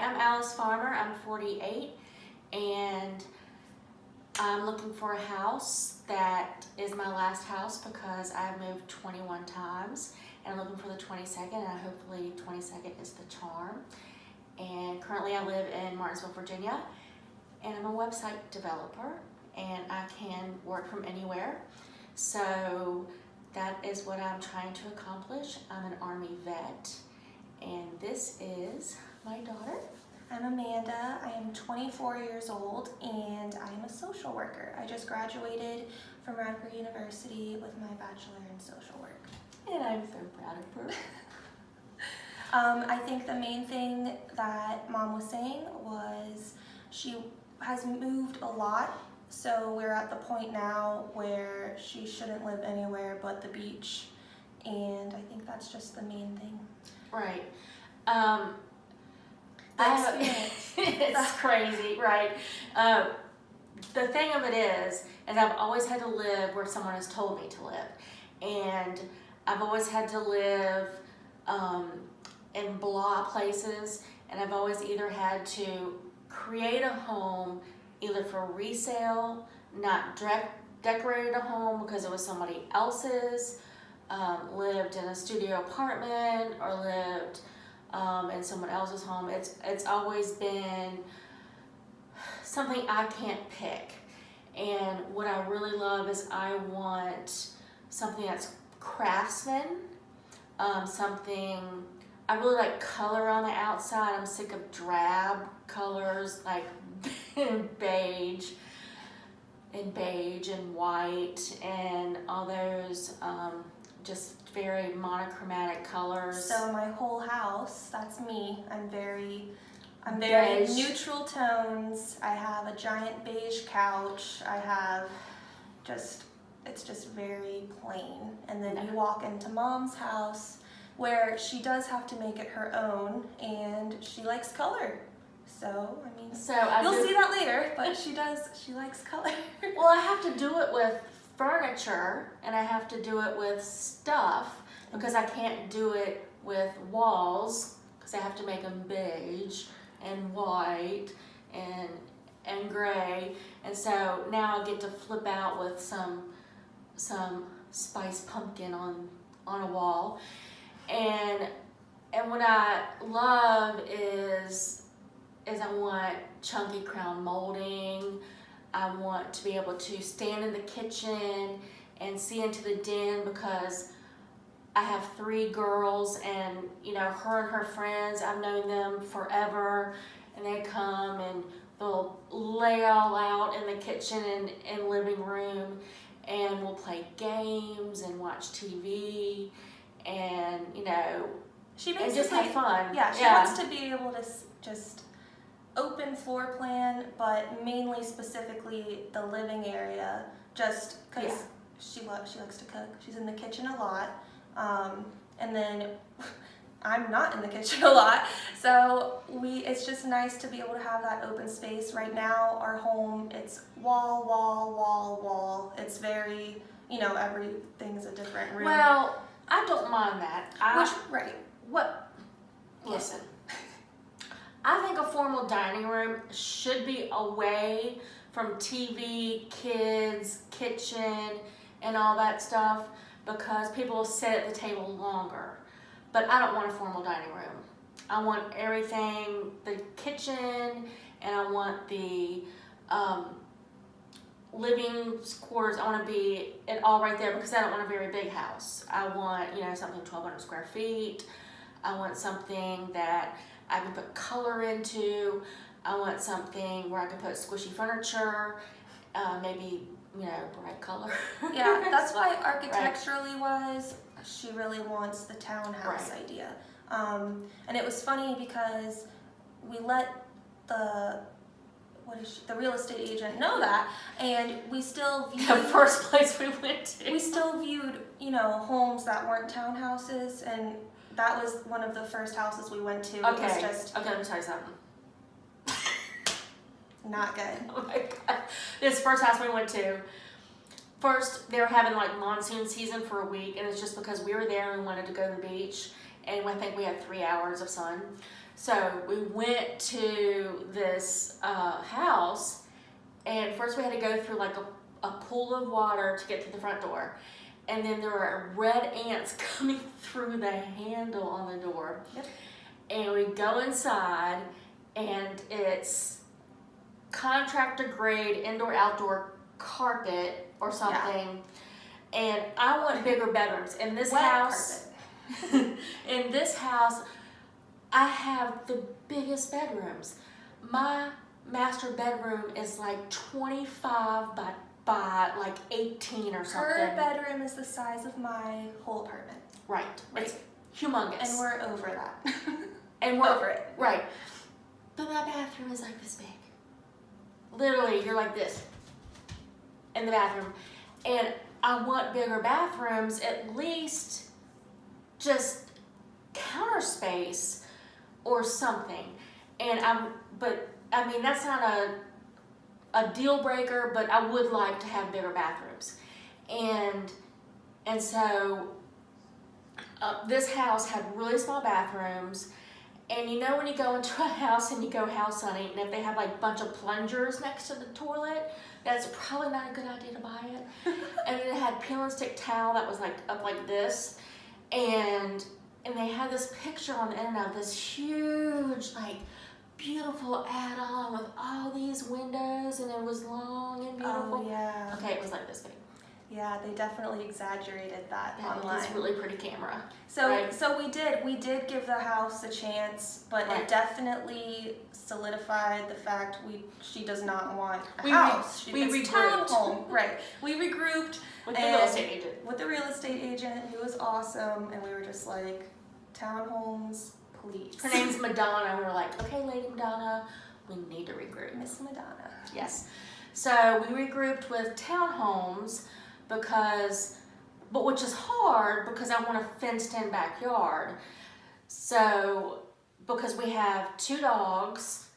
I'm Alice Farmer. I'm 48, and I'm looking for a house that is my last house because I've moved 21 times, and I'm looking for the 22nd, and hopefully 22nd is the charm. And currently I live in Martinsville, Virginia, and I'm a website developer, and I can work from anywhere. So that is what I'm trying to accomplish. I'm an Army vet, and this is my daughter. I'm Amanda. I am 24 years old, and I am a social worker. I just graduated from Radford University with my bachelor in social work. And I'm so proud of her. I think the main thing that Mom was saying was she has moved a lot, so we're at the point now where she shouldn't live anywhere but the beach, and I think that's just the main thing. Right. Experience. It's crazy, right? The thing of it is I've always had to live where someone has told me to live, and I've always had to live in blah places, and I've always either had to create a home either for resale, not decorated a home because it was somebody else's, lived in a studio apartment, or lived in someone else's home. It's always been something I can't pick. And what I really love is I want something that's craftsman, something, I really like color on the outside. I'm sick of drab colors like beige and white and all those just very monochromatic colors. So my whole house, that's me. I'm very Beige. neutral tones. I have a giant beige couch. I have it's just very plain. And then you walk into Mom's house where she does have to make it her own, and she likes color. So, I mean, you'll see that later, but she likes color. Well, I have to do it with furniture, and I have to do it with stuff, because I can't do it with walls, because I have to make them beige and white and gray. And so now I get to flip out with some spice pumpkin on a wall. And what I love is I want chunky crown molding. I want to be able to stand in the kitchen and see into the den, because I have 3 girls, and her and her friends, I've known them forever, and they come and they'll lay all out in the kitchen and living room, and we'll play games and watch TV, and She and just have fun. Yeah, she wants to be able to just open floor plan, but mainly specifically the living area, just because she likes to cook. She's in the kitchen a lot, and then I'm not in the kitchen a lot, so it's just nice to be able to have that open space. Right now, our home, it's wall, wall, wall, wall. It's very, everything's a different room. Well, I don't mind that. Listen, I think a formal dining room should be away from TV, kids, kitchen, and all that stuff, because people will sit at the table longer. But I don't want a formal dining room. I want everything, the kitchen, and I want the living quarters. I want to be it all right there, because I don't want a very big house. I want, something 1,200 square feet. I want something that I can put color into. I want something where I can put squishy furniture, maybe, bright color. Yeah, that's why architecturally wise, she really wants the townhouse idea. And it was funny because we let the real estate agent know that, and we still viewed the first place we went to. We still viewed, homes that weren't townhouses, and that was one of the first houses we went to. Okay, it was just let me tell you something. not good. Oh my God. This first house we went to, first they were having like monsoon season for a week, and it's just because we were there and we wanted to go to the beach, and I think we had 3 hours of sun. So we went to this house, and first we had to go through like a pool of water to get to the front door. And then there were red ants coming through the handle on the door. Yep. And we go inside, and it's contractor grade indoor outdoor carpet or something. Yeah. And I want bigger bedrooms. In this house, in this house, I have the biggest bedrooms. My master bedroom is like 25 by like 18 or something. Her bedroom is the size of my whole apartment. Right. It's humongous. And we're over that. And we're over it. Right. But my bathroom is like this big. Literally, you're like this in the bathroom. And I want bigger bathrooms, at least just counter space or something. And I mean, that's not a deal breaker, but I would like to have bigger bathrooms. And so this house had really small bathrooms. And you know when you go into a house and you go house hunting, and if they have like a bunch of plungers next to the toilet, that's probably not a good idea to buy it. And then it had peel and stick towel that was like up like this. And they had this picture on the internet of this huge, like, beautiful add-on with all these windows, and it was long and beautiful. Oh, yeah. Okay, it was like this big. Yeah, they definitely exaggerated that online. This really pretty camera. So, right? so we did give the house a chance, but Right. it definitely solidified the fact she does not want a house. She wants a townhome. Right. We regrouped With the real estate agent. With the real estate agent, who was awesome, and we were just like, townhomes, please. Her name's Madonna. We were like, okay, Lady Madonna, we need to regroup. Miss Madonna. Yes. So we regrouped with townhomes which is hard because I want a fenced-in backyard. So, because we have 2 dogs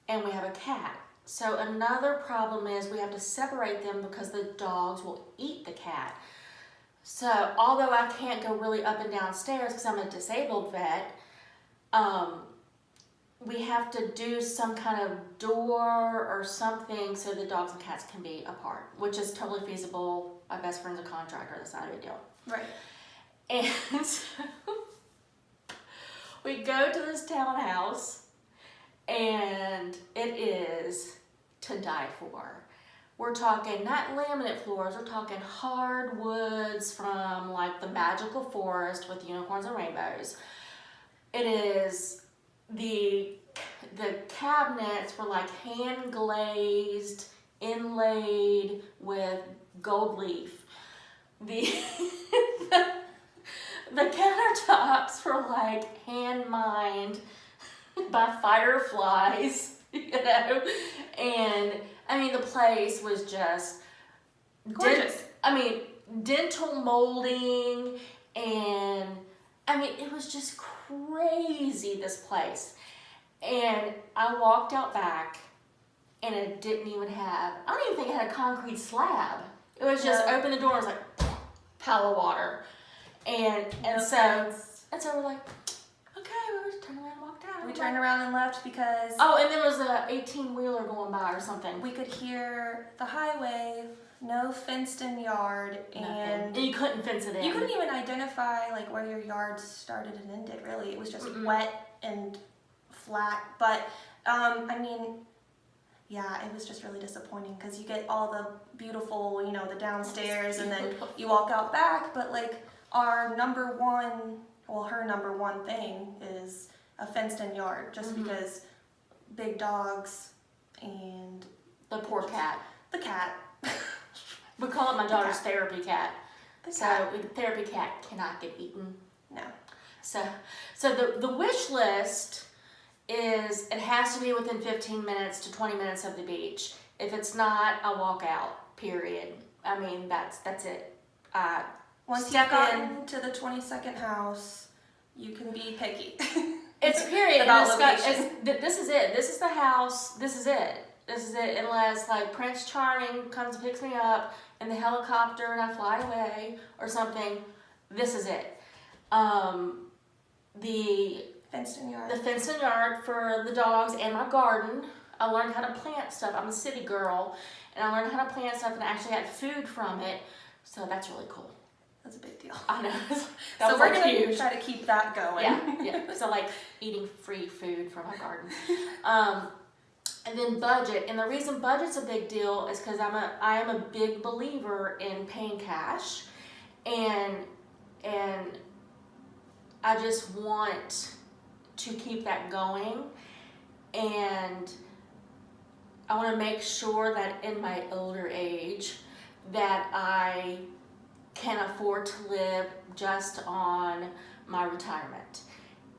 and we have a cat. So another problem is we have to separate them because the dogs will eat the cat. So although I can't go really up and down stairs because I'm a disabled vet, we have to do some kind of door or something so the dogs and cats can be apart, which is totally feasible. My best friend's a contractor, that's not a big deal. Right. And so we go to this townhouse, and it is to die for. We're talking not laminate floors, we're talking hardwoods from like the magical forest with unicorns and rainbows. It is the cabinets were like hand glazed, inlaid with gold leaf. The countertops were like hand mined by fireflies, you know, and I mean the place was just gorgeous. Dental molding, and I mean it was just crazy, this place. And I walked out back, and it didn't even have, I don't even think it had a concrete slab. It was just open the door, and it was like pile of water. And so we're like, okay, we just turned around and walked out. We turned around and left because and there was a 18-wheeler going by or something. we could hear the highway, no fenced-in yard, and you couldn't fence it in. you couldn't even identify like where your yard started and ended. Really, it was just wet and flat. But yeah, it was just really disappointing because you get all the beautiful, the downstairs, and then you walk out back. But like her number one thing is a fenced-in yard, just because big dogs and the poor cat. the cat. We call it my daughter's therapy cat. The So cat. the therapy cat cannot get eaten. No. So the wish list is it has to be within 15 minutes to 20 minutes of the beach. If it's not, I'll walk out, period. I mean, that's it. Once you've gotten to the 22nd house, you can be picky. It's period. About location. This is it. This is the house. This is it. This is it. Unless like Prince Charming comes and picks me up in the helicopter and I fly away or something. This is it. fenced-in yard. The fenced-in yard for the dogs and my garden. I learned how to plant stuff. I'm a city girl, and I learned how to plant stuff and actually had food from it. So that's really cool. That's a big deal. I know. So we're going to try to keep that going. Yeah. So like eating free food from my garden. And then budget. And the reason budget's a big deal is because I am a big believer in paying cash. And I just want to keep that going. And I want to make sure that in my older age that I can afford to live just on my retirement.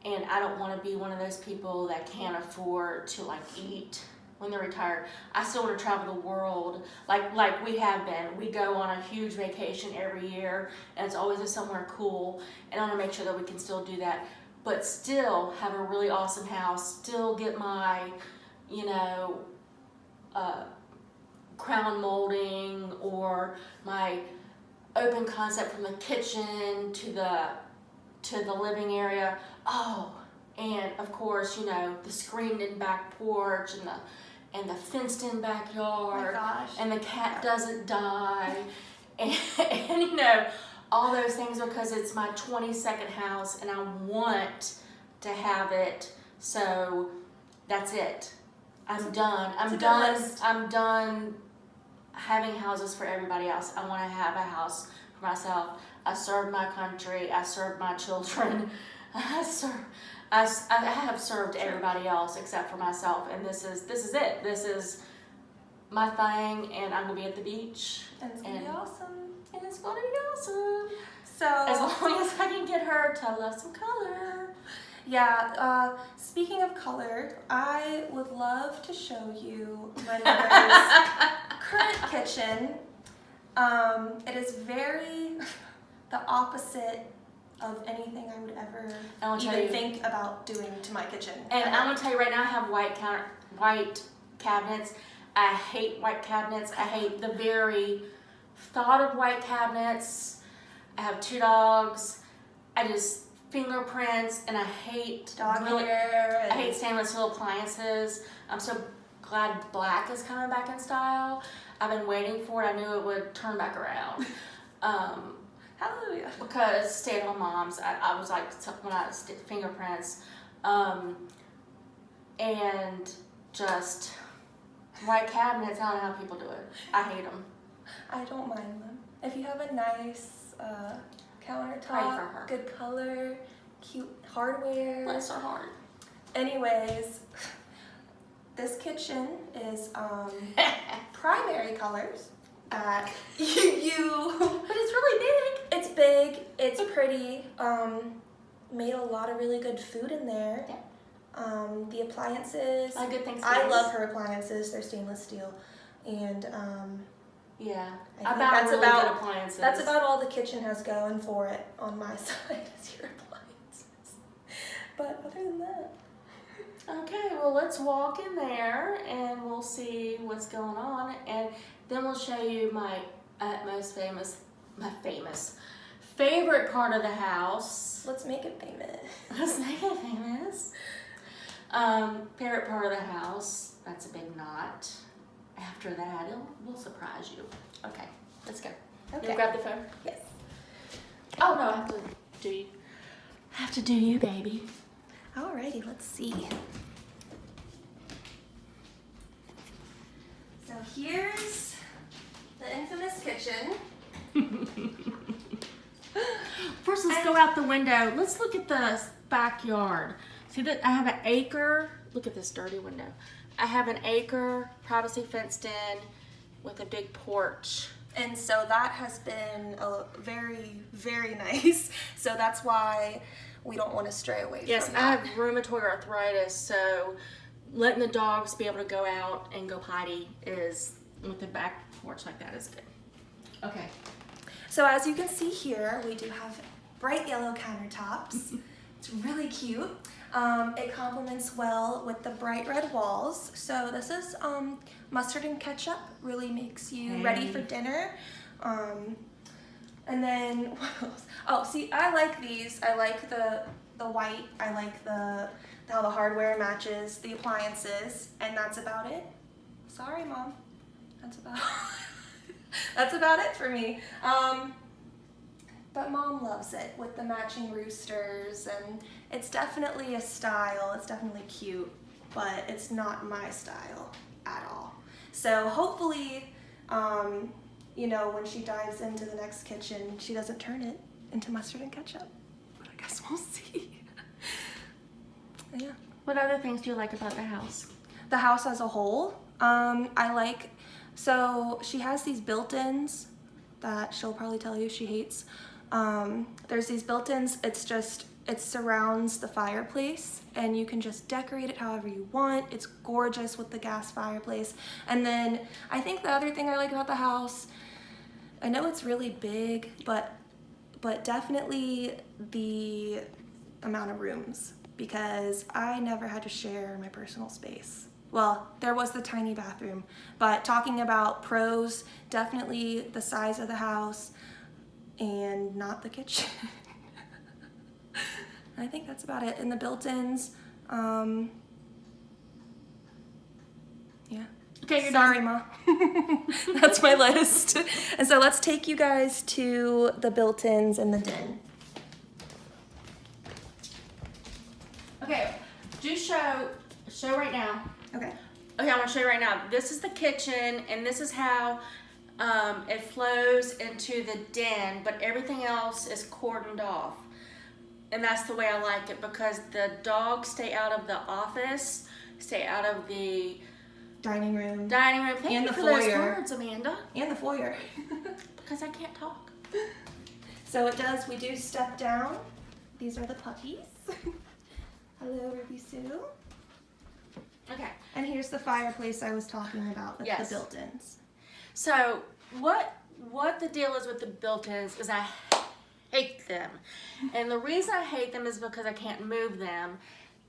And I don't want to be one of those people that can't afford to like eat when they're retired. I still want to travel the world like we have been. We go on a huge vacation every year, and it's always somewhere cool, and I want to make sure that we can still do that, but still have a really awesome house, still get my, crown molding or my open concept from the kitchen to the living area. Oh, and of course, the screened-in back porch and the fenced-in backyard. Oh my gosh. And the cat doesn't die, and all those things, because it's my 22nd house and I want to have it. So that's it. I'm done. I'm done having houses for everybody else. I want to have a house for myself. I served my country. I served my children. I have served everybody else except for myself, and this is it. This is my thing, and I'm gonna be at the beach. And it's gonna be awesome. And it's gonna be awesome. So as long as I can get her to love some color. Yeah. Speaking of color, I would love to show you my mother's current kitchen. It is very the opposite of anything I would ever even think about doing to my kitchen. And I'm gonna tell you right now, I have white cabinets. I hate white cabinets. I hate the very thought of white cabinets. I have 2 dogs. I just fingerprints, and I hate hair. I hate stainless steel appliances. I'm so glad black is coming back in style. I've been waiting for it. I knew it would turn back around. Hallelujah. Because stay-at-home moms, I was like, when I was fingerprints, and just white cabinets, I don't know how people do it. I hate them. I don't mind them. If you have a nice countertop, Pray for her. good color, cute hardware. Bless her heart. Anyways, this kitchen is primary colors. But it's really big. It's big. It's pretty. Made a lot of really good food in there. Yeah. The appliances. Good things. I love her appliances. They're stainless steel, and yeah. I think that's really good appliances. That's about all the kitchen has going for it on my side is your appliances. But other than that. Okay, well, let's walk in there and we'll see what's going on, and then we'll show you my favorite part of the house. Let's make it famous. Let's make it famous. Favorite part of the house. That's a big knot. After that, we'll surprise you. Okay, let's go. Okay. You'll grab the phone? Yes. Oh no, I have to do you, baby. Alrighty, let's see. So here's the infamous kitchen. First, let's go out the window. Let's look at the backyard. See that I have an acre. Look at this dirty window. I have an acre, privacy fenced in, with a big porch. And so that has been very, very nice. So that's why we don't want to stray away from that. Yes, I have rheumatoid arthritis, so letting the dogs be able to go out and go potty is, with the back porch like that, is good. Okay. So as you can see here, we do have bright yellow countertops. It's really cute. It complements well with the bright red walls. So this is mustard and ketchup. Really makes you ready for dinner. And then what else? Oh, see, I like these. I like the the white. I like how the hardware matches the appliances, and that's about it. Sorry, Mom. That's about it for me. But Mom loves it with the matching roosters, and it's definitely a style. It's definitely cute, but it's not my style at all. So hopefully, you know, when she dives into the next kitchen, she doesn't turn it into mustard and ketchup. But I guess we'll see. Yeah. What other things do you like about the house? The house as a whole, I like, so she has these built-ins that she'll probably tell you she hates. There's these built-ins, it surrounds the fireplace, and you can just decorate it however you want. It's gorgeous with the gas fireplace. And then I think the other thing I like about the house, I know it's really big, but definitely the amount of rooms, because I never had to share my personal space. Well, there was the tiny bathroom, but talking about pros, definitely the size of the house and not the kitchen. I think that's about it. And the built-ins, yeah. Okay, you're Sorry, done. Ma. That's my list. And so let's take you guys to the built-ins in the den. Okay, do show right now. Okay. Okay, I want to show you right now. This is the kitchen, and this is how it flows into the den, but everything else is cordoned off. And that's the way I like it, because the dogs stay out of the office, stay out of the Dining room. Thank And you the for those foyer. words, Amanda. And the foyer. Because I can't talk. So we do step down. These are the puppies. Hello, Ruby Sue. Okay. And here's the fireplace I was talking about with Yes. the built-ins. So what the deal is with the built-ins is I hate them. And the reason I hate them is because I can't move them,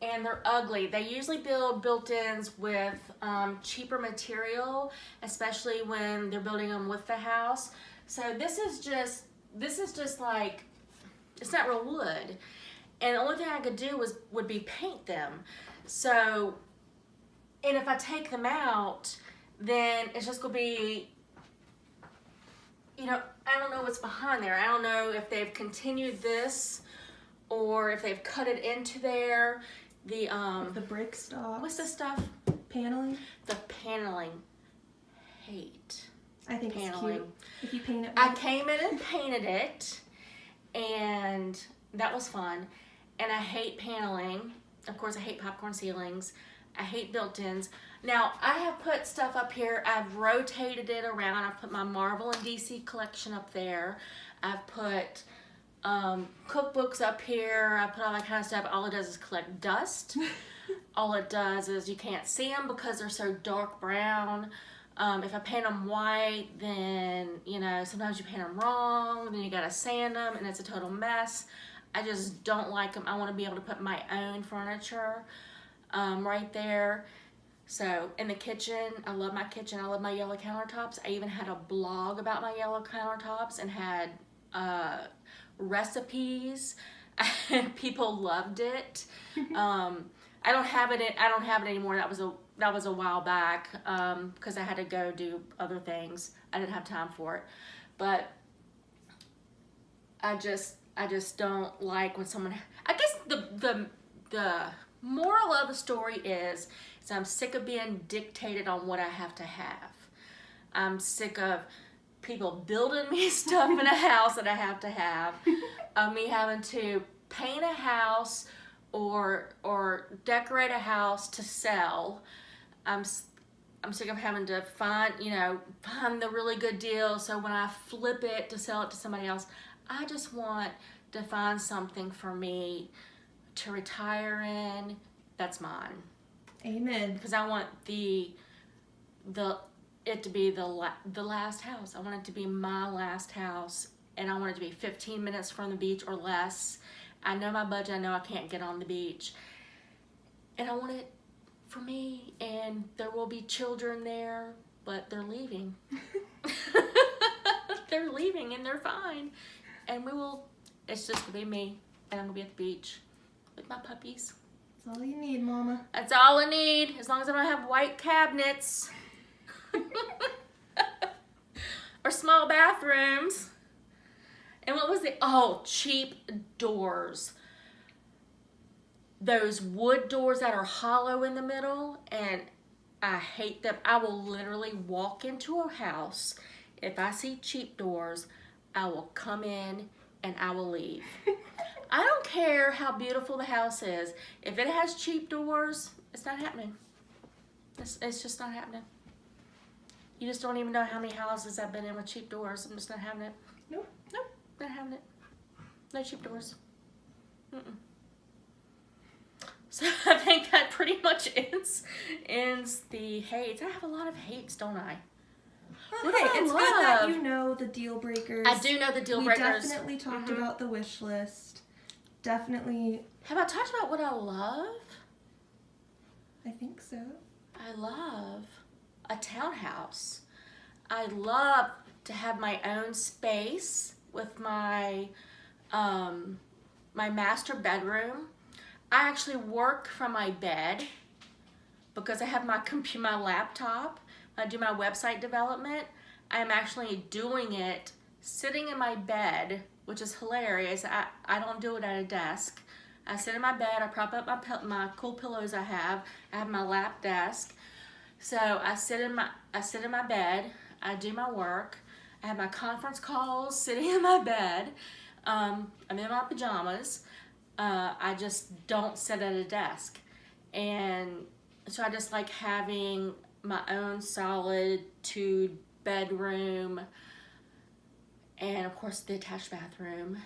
and they're ugly. They usually build built-ins with cheaper material, especially when they're building them with the house. So this is just like, it's not real wood. And the only thing I could do would be paint them. So, and if I take them out, then it's just gonna be, you know, I don't know what's behind there. I don't know if they've continued this or if they've cut it into there. The brick stock. what's this stuff? Paneling. The paneling. Hate I think paneling. it's cute. If you paint it. I came in and painted it, and that was fun. And I hate paneling. Of course, I hate popcorn ceilings. I hate built-ins. Now, I have put stuff up here. I've rotated it around. I've put my Marvel and DC collection up there. I've put cookbooks up here. I put all that kind of stuff. All it does is collect dust. All it does is you can't see them because they're so dark brown. If I paint them white, then, you know, sometimes you paint them wrong. Then you gotta sand them, and it's a total mess. I just don't like them. I want to be able to put my own furniture right there. So in the kitchen, I love my kitchen. I love my yellow countertops. I even had a blog about my yellow countertops and had recipes, and people loved it. I don't have it anymore. That was a while back because I had to go do other things. I didn't have time for it, but I just don't like when someone. I guess the moral of the story is I'm sick of being dictated on what I have to have. I'm sick of people building me stuff in a house that I have to have. Me having to paint a house or decorate a house to sell. I'm sick of having to find the really good deal. So when I flip it to sell it to somebody else, I just want to find something for me to retire in that's mine. Amen. Because I want it to be the last house. I want it to be my last house, and I want it to be 15 minutes from the beach or less. I know my budget. I know I can't get on the beach, and I want it for me. And there will be children there, but they're leaving. They're leaving, and they're fine. And it's just gonna be me, and I'm gonna be at the beach with my puppies. That's all you need, Mama. That's all I need, as long as I don't have white cabinets. Or small bathrooms. And what was cheap doors. Those wood doors that are hollow in the middle, and I hate them. I will literally walk into a house. If I see cheap doors, I will come in and I will leave. I don't care how beautiful the house is. If it has cheap doors, it's not happening. It's just not happening. You just don't even know how many houses I've been in with cheap doors. I'm just not having it. Nope. Nope, not having it. No cheap doors. Mm-mm. So I think that pretty much ends the hates. I have a lot of hates, don't I? What Hey, do I it's love? good that you know the deal breakers. I do know the deal breakers. We definitely talked about the wish list. Definitely. Have I talked about what I love? I think so. I love a townhouse. I love to have my own space with my my master bedroom. I actually work from my bed because I have my my laptop. I do my website development. I'm actually doing it sitting in my bed, which is hilarious. I don't do it at a desk. I sit in my bed. I prop up my cool pillows I have. I have my lap desk. So I sit in my bed. I do my work. I have my conference calls sitting in my bed. I'm in my pajamas. I just don't sit at a desk. And so I just like having my own solitude bedroom, and of course the attached bathroom.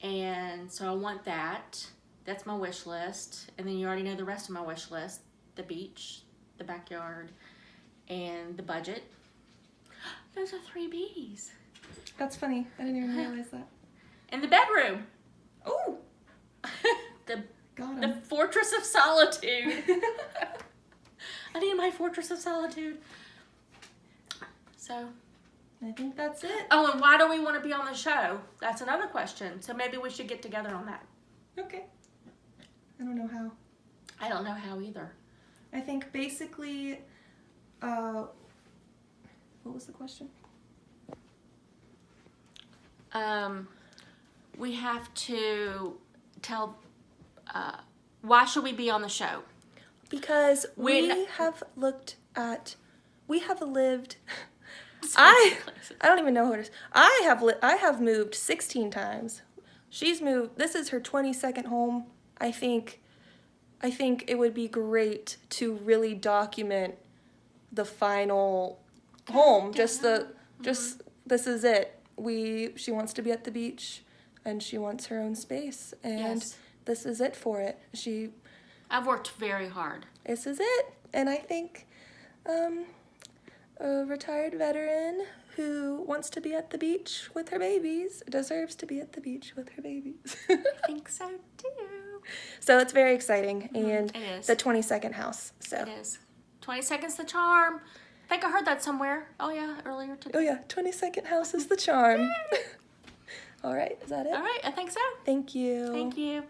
And so I want that. That's my wish list. And then you already know the rest of my wish list: the beach, the backyard, and the budget. Those are 3 B's. That's funny. I didn't even realize that. And the bedroom. Oh, the got him. fortress of solitude. I need my fortress of solitude. So. I think that's it. Oh, and why do we want to be on the show? That's another question. So maybe we should get together on that. Okay. I don't know how. I don't know how either. I think basically, what was the question? We have to tell, why should we be on the show? Because We have lived. I don't even know who it is. I have moved 16 times. She's moved. This is her 22nd home. I think it would be great to really document the final home. This is it. She wants to be at the beach, and she wants her own space, and Yes. this is it for it. I've worked very hard. This is it, and I think a retired veteran who wants to be at the beach with her babies deserves to be at the beach with her babies. I think so too. So it's very exciting, and it is. the 22nd house. So. It is. 20 seconds the charm. I think I heard that somewhere. Oh yeah, earlier today. Oh yeah, 22nd house is the charm. All right, is that it? All right, I think so. Thank you. Thank you.